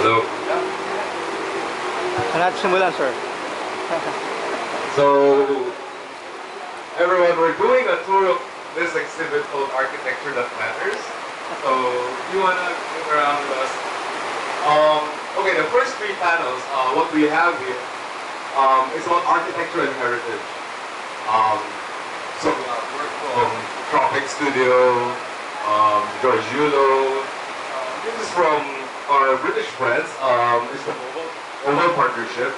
Hello. Simulan, sir. So, everyone, we're doing a tour of this exhibit called Architecture That Matters. So, you wanna move around with us? Okay, the first three panels, what we have here, is about architecture and heritage. So we have work from Tropic Studio, George Yulo. This is from our British friends. It's from Oval Partnership.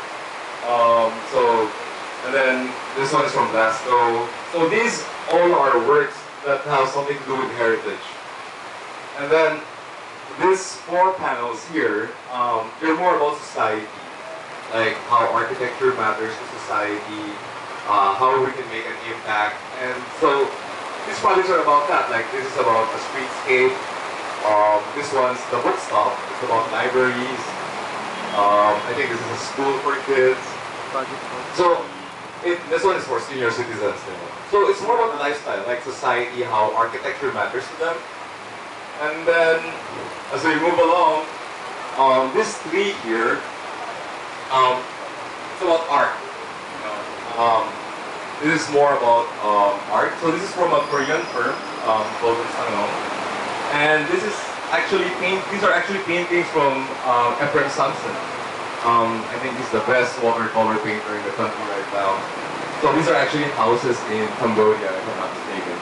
And then this one is from Glasgow. So these all are works that have something to do with heritage. And then these four panels here, they're more about society, like how architecture matters to society, how we can make an impact. And so these projects are about that. Like this is about a streetscape. This one's the bookstop. It's about libraries. I think this is a school for kids. So this one is for senior citizens. So it's more about the lifestyle, like society, how architecture matters to them. And then as we move along, this tree here, it's about art. This is more about art. So this is from a Korean firm called Sanong. And this is actually these are actually paintings from Ephraim Samson. I think he's the best watercolor painter in the country right now. So these are actually houses in Cambodia, if I'm not mistaken.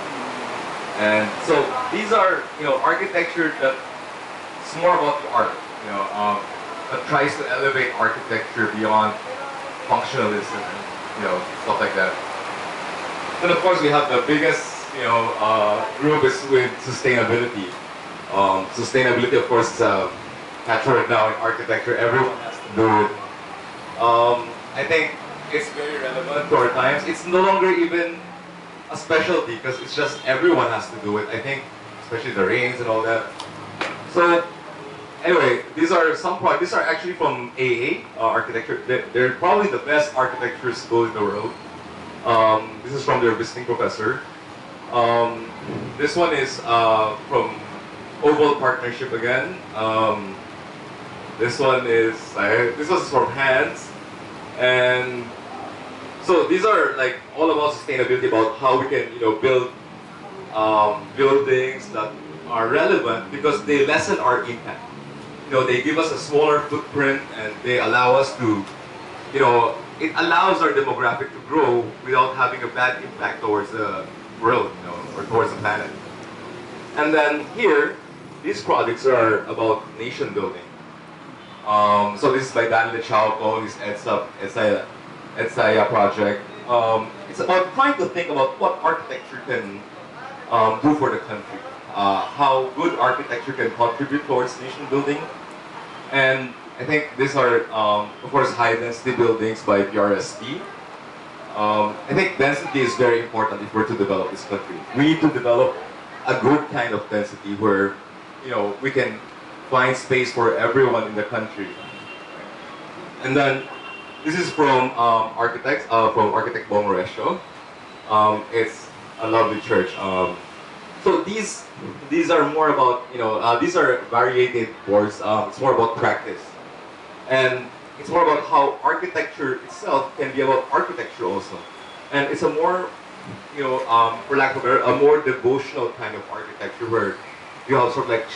And so these are, architecture that's more about the art, that tries to elevate architecture beyond functionalism and, stuff like that. Then of course we have the biggest, group is with sustainability. Sustainability, of course, is a catchword now in architecture. Everyone has to do it. I think it's very relevant to our times. It's no longer even a specialty because it's just everyone has to do it. I think, especially the rains and all that. So, anyway, these are some projects. These are actually from AA architecture. They're probably the best architecture school in the world. This is from their visiting professor. This one is from Oval Partnership again. This one is from Hans, and so these are like all about sustainability, about how we can build buildings that are relevant because they lessen our impact. They give us a smaller footprint and they allow us to, it allows our demographic to grow without having a bad impact towards the world, or towards the planet. And then here, these projects are about nation building. So this is by Daniel Chauco, this EDSA project. It's about trying to think about what architecture can do for the country. How good architecture can contribute towards nation building. And I think these are, of course, high density buildings by PRSD. I think density is very important if we're to develop this country. We need to develop a good kind of density where we can find space for everyone in the country. And then this is from architect Bong Resho. It's a lovely church. So these are more about these are variated boards. It's more about practice, and it's more about how architecture itself can be about architecture also, and it's a more for lack of a more devotional kind of architecture where you have sort of like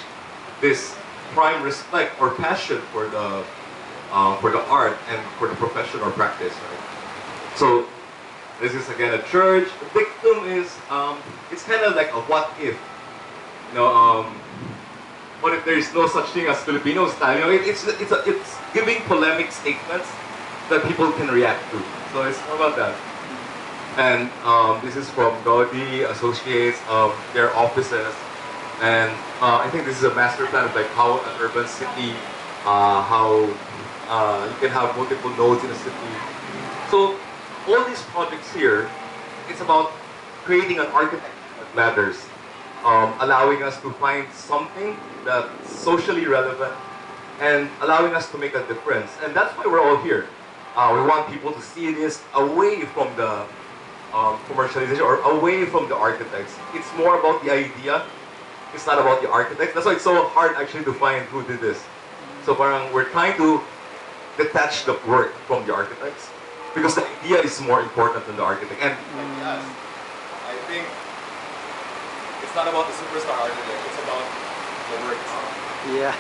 this prime respect or passion for the art and for the profession or practice, right? So this is again a church. The victim is it's kind of like a what if, what if there is no such thing as Filipino style? It's giving polemic statements that people can react to. So it's more about that. And this is from Gaudi Associates, their offices. And I think this is a master plan of like how an urban city, how you can have multiple nodes in a city. So all these projects here, it's about creating an architecture that matters, allowing us to find something that's socially relevant and allowing us to make a difference. And that's why we're all here. We want people to see this away from the commercialization or away from the architects. It's more about the idea. It's not about the architects. That's why it's so hard actually to find who did this. So parang we're trying to detach the work from the architects because the idea is more important than the architect. And like us, I think it's not about the superstar architect, it's about the work itself. Yeah.